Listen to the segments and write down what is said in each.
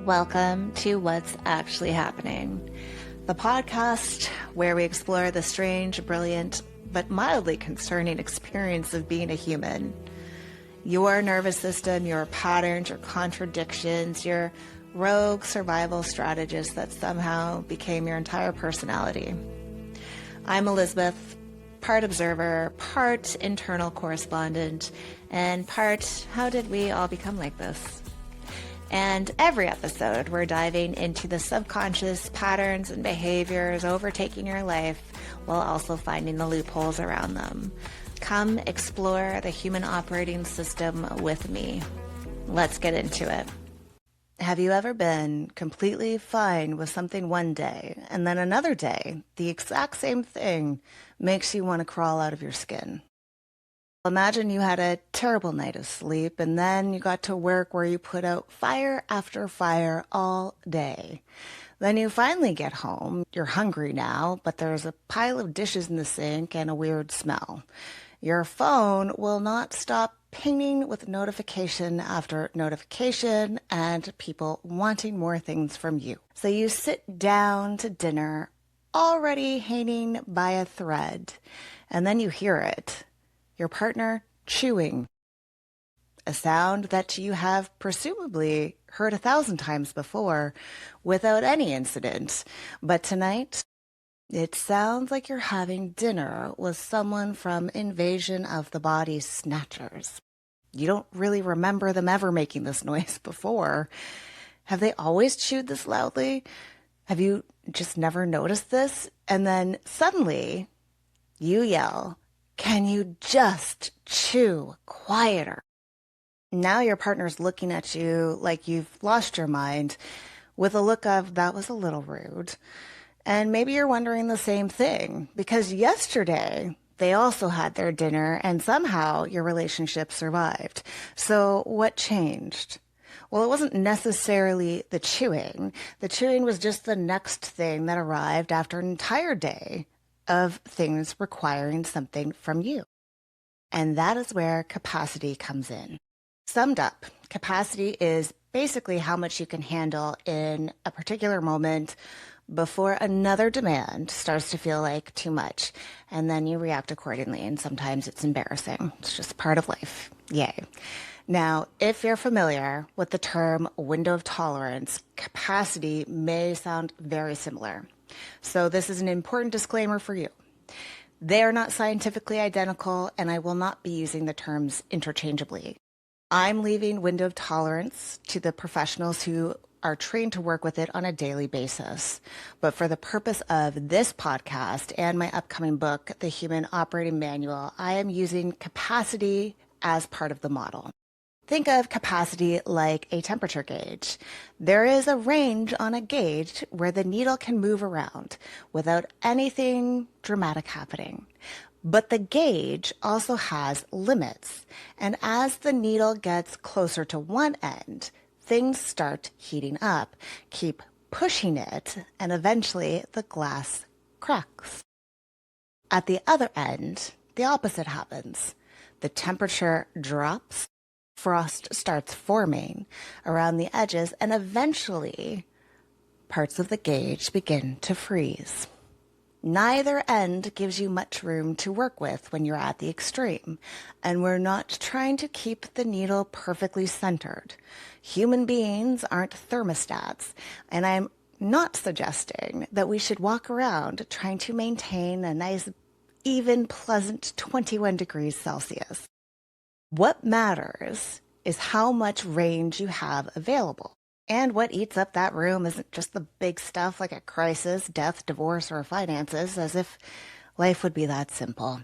Welcome to What's Actually Happening, the podcast where we explore the strange, brilliant, but mildly concerning experience of being a human. Your nervous system, your patterns, your contradictions, your rogue survival strategist that somehow became your entire personality. I'm Elizabeth, part observer, part internal correspondent, and part how did we all become like this? And every episode, we're diving into the subconscious patterns and behaviors overtaking your life while also finding the loopholes around them. Come explore the human operating system with me. Let's get into it. Have you ever been completely fine with something one day, and then another day, the exact same thing makes you want to crawl out of your skin? Imagine you had a terrible night of sleep, and then you got to work where you put out fire after fire all day. Then you finally get home. You're hungry now, but there's a pile of dishes in the sink and a weird smell. Your phone will not stop pinging with notification after notification and people wanting more things from you. So you sit down to dinner already hanging by a thread, and then you hear it. Your partner chewing, a sound that you have presumably heard 1,000 times before without any incident. But tonight, it sounds like you're having dinner with someone from Invasion of the Body Snatchers. You don't really remember them ever making this noise before. Have they always chewed this loudly? Have you just never noticed this? And then suddenly, you yell, "Can you just chew quieter?" Now your partner's looking at you like you've lost your mind with a look of, that was a little rude. And maybe you're wondering the same thing because yesterday they also had their dinner and somehow your relationship survived. So what changed? Well, it wasn't necessarily the chewing. The chewing was just the next thing that arrived after an entire day of things requiring something from you. And that is where capacity comes in. Summed up, capacity is basically how much you can handle in a particular moment before another demand starts to feel like too much. And then you react accordingly. And sometimes it's embarrassing. It's just part of life. Yay. Now, if you're familiar with the term window of tolerance, capacity may sound very similar. So this is an important disclaimer for you. They are not scientifically identical, and I will not be using the terms interchangeably. I'm leaving window of tolerance to the professionals who are trained to work with it on a daily basis. But for the purpose of this podcast and my upcoming book, The Human Operating Manual, I am using capacity as part of the model. Think of capacity like a temperature gauge. There is a range on a gauge where the needle can move around without anything dramatic happening. But the gauge also has limits. And as the needle gets closer to one end, things start heating up. Keep pushing it, and eventually the glass cracks. At the other end, the opposite happens. The temperature drops. Frost starts forming around the edges, and eventually parts of the gauge begin to freeze. Neither end gives you much room to work with when you're at the extreme, and we're not trying to keep the needle perfectly centered. Human beings aren't thermostats, and I'm not suggesting that we should walk around trying to maintain a nice, even, pleasant 21 degrees Celsius. What matters is how much range you have available. And what eats up that room isn't just the big stuff like a crisis, death, divorce, or finances, as if life would be that simple.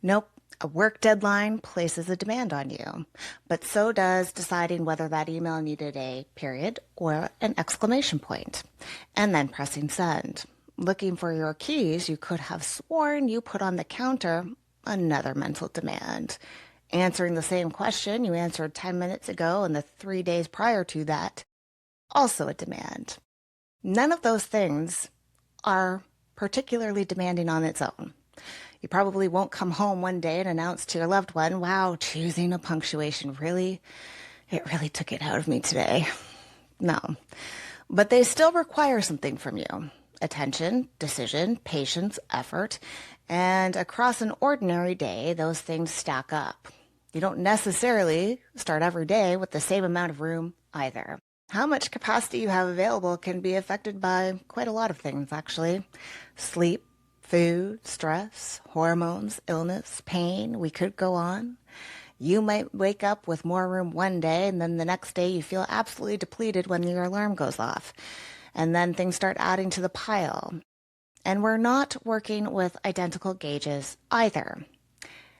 Nope, a work deadline places a demand on you, but so does deciding whether that email needed a period or an exclamation point, and then pressing send. Looking for your keys you could have sworn you put on the counter, another mental demand. Answering the same question you answered 10 minutes ago and the 3 days prior to that, also a demand. None of those things are particularly demanding on its own. You probably won't come home one day and announce to your loved one, wow, choosing a punctuation it really took it out of me today. No. But they still require something from you. Attention, decision, patience, effort. And across an ordinary day, those things stack up. You don't necessarily start every day with the same amount of room either. How much capacity you have available can be affected by quite a lot of things, actually. Sleep, food, stress, hormones, illness, pain. We could go on. You might wake up with more room one day, and then the next day you feel absolutely depleted when your alarm goes off. And then things start adding to the pile. And we're not working with identical gauges either.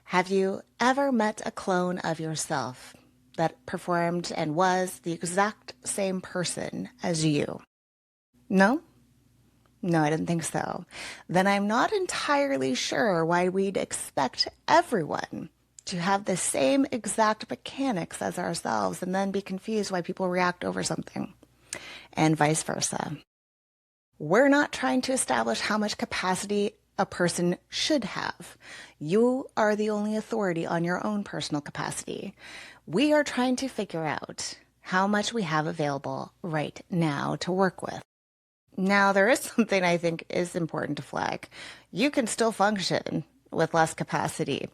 Have you ever met a clone of yourself that performed and was the exact same person as you? No? No, I didn't think so. Then I'm not entirely sure why we'd expect everyone to have the same exact mechanics as ourselves and then be confused why people react over something, and vice versa. We're not trying to establish how much capacity a person should have. You are the only authority on your own personal capacity. We are trying to figure out how much we have available right now to work with. Now, there is something I think is important to flag. You can still function with less capacity.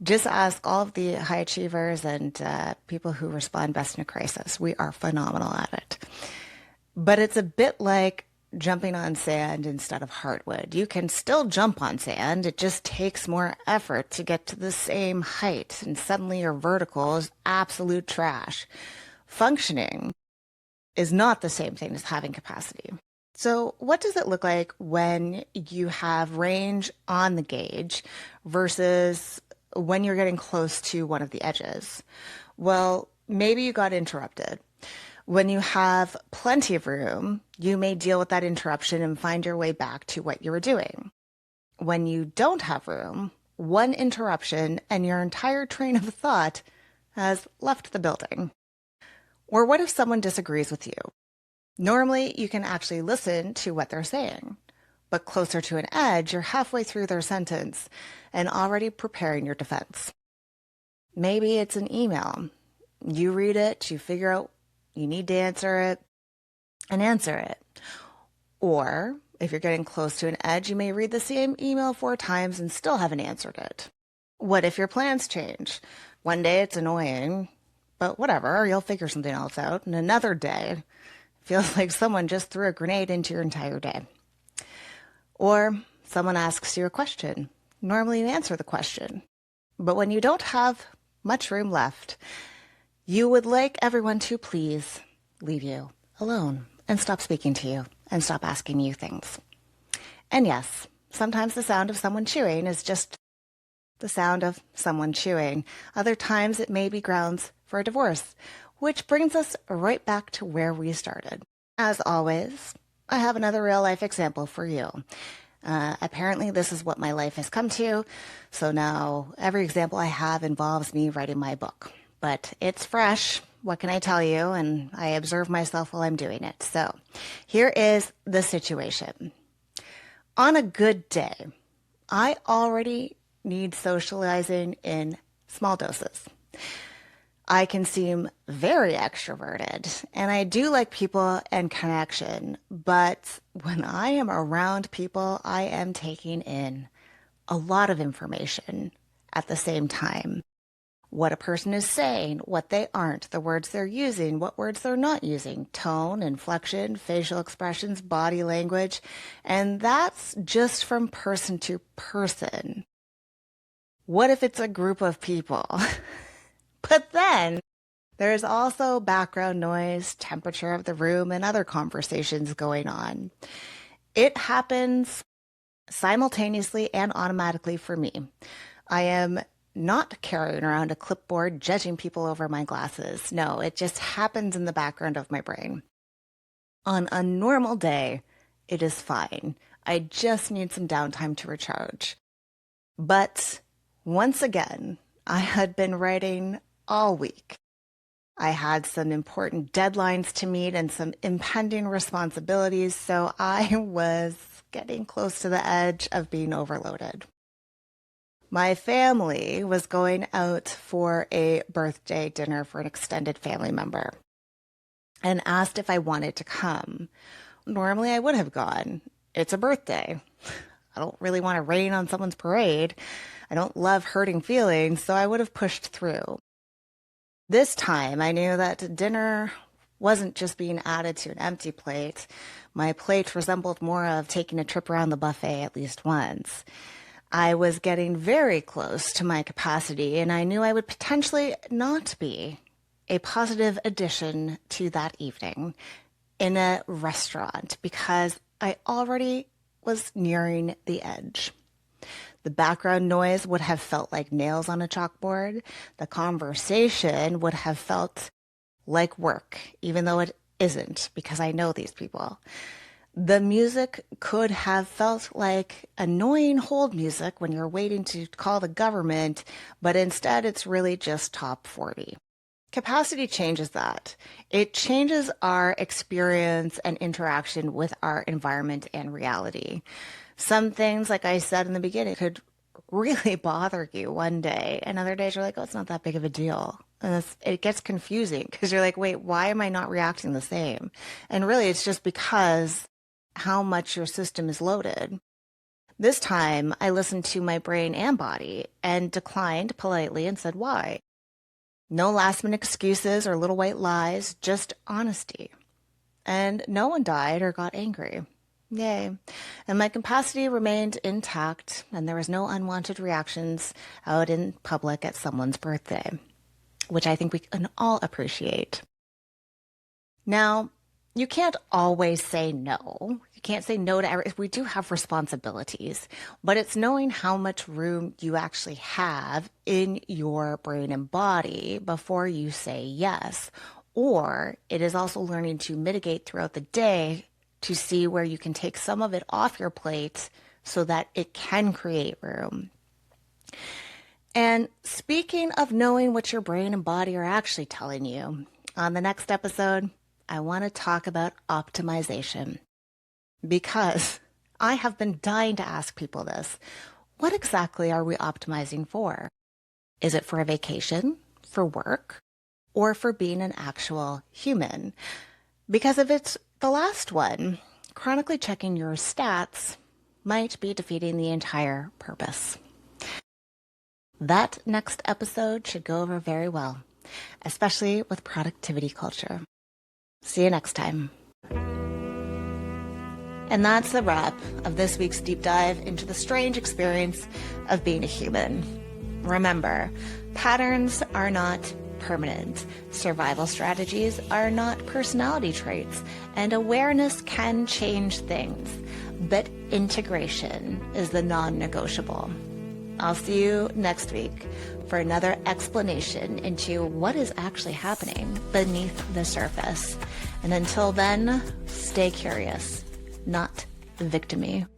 Just ask all of the high achievers and people who respond best in a crisis. We are phenomenal at it. But it's a bit like jumping on sand instead of hardwood. You can still jump on sand. It just takes more effort to get to the same height. And suddenly your vertical is absolute trash. Functioning is not the same thing as having capacity. So what does it look like when you have range on the gauge versus when you're getting close to one of the edges? Well, maybe you got interrupted. When you have plenty of room, you may deal with that interruption and find your way back to what you were doing. When you don't have room, one interruption and your entire train of thought has left the building. Or what if someone disagrees with you? Normally, you can actually listen to what they're saying, but closer to an edge, you're halfway through their sentence and already preparing your defense. Maybe it's an email. You read it, you figure out you need to answer it, and answer it. Or if you're getting close to an edge, you may read the same email 4 times and still haven't answered it. What if your plans change? One day it's annoying, but whatever, you'll figure something else out. And another day, it feels like someone just threw a grenade into your entire day. Or someone asks you a question. Normally you answer the question. But when you don't have much room left, you would like everyone to please leave you alone and stop speaking to you and stop asking you things. And yes, sometimes the sound of someone chewing is just the sound of someone chewing. Other times it may be grounds for a divorce, which brings us right back to where we started. As always, I have another real life example for you. Apparently this is what my life has come to, so now every example I have involves me writing my book. But it's fresh, what can I tell you? And I observe myself while I'm doing it. So here is the situation. On a good day, I already need socializing in small doses. I can seem very extroverted, and I do like people and connection, but when I am around people, I am taking in a lot of information at the same time. What a person is saying, what they aren't, the words they're using, what words they're not using, tone, inflection, facial expressions, body language, and that's just from person to person. What if it's a group of people? But then there's also background noise, temperature of the room, and other conversations going on. It happens simultaneously and automatically for me. I am not carrying around a clipboard judging people over my glasses. No, it just happens in the background of my brain. On a normal day, it is fine. I just need some downtime to recharge. But once again, I had been writing all week. I had some important deadlines to meet and some impending responsibilities, so I was getting close to the edge of being overloaded. My family was going out for a birthday dinner for an extended family member. and asked if I wanted to come. Normally I would have gone. It's a birthday. I don't really want to rain on someone's parade. I don't love hurting feelings, so I would have pushed through. This time I knew that dinner wasn't just being added to an empty plate. My plate resembled more of taking a trip around the buffet at least once. I was getting very close to my capacity, and I knew I would potentially not be a positive addition to that evening in a restaurant because I already was nearing the edge. The background noise would have felt like nails on a chalkboard. The conversation would have felt like work, even though it isn't, because I know these people. The music could have felt like annoying hold music when you're waiting to call the government, but instead it's really just top 40. Capacity changes that. It changes our experience and interaction with our environment and reality. Some things, like I said in the beginning, could really bother you one day, and other days you're like, oh, it's not that big of a deal. And it gets confusing because you're like, wait, why am I not reacting the same? And really, it's just because how much your system is loaded. This time, I listened to my brain and body and declined politely and said, why? No last-minute excuses or little white lies, just honesty. And no one died or got angry. Yay. And my capacity remained intact, and there was no unwanted reactions out in public at someone's birthday, which I think we can all appreciate. Now, you can't always say no. You can't say no to everything. We do have responsibilities, but it's knowing how much room you actually have in your brain and body before you say yes. Or it is also learning to mitigate throughout the day to see where you can take some of it off your plate so that it can create room. And speaking of knowing what your brain and body are actually telling you, on the next episode, I want to talk about optimization, because I have been dying to ask people this. What exactly are we optimizing for? Is it for a vacation, for work, or for being an actual human? Because if it's the last one, chronically checking your stats might be defeating the entire purpose. That next episode should go over very well, especially with productivity culture. See you next time. And that's the wrap of this week's deep dive into the strange experience of being a human. Remember, patterns are not permanent. Survival strategies are not personality traits, and awareness can change things, but integration is the non-negotiable. I'll see you next week for another explanation into what is actually happening beneath the surface. And until then, stay curious, not victimy.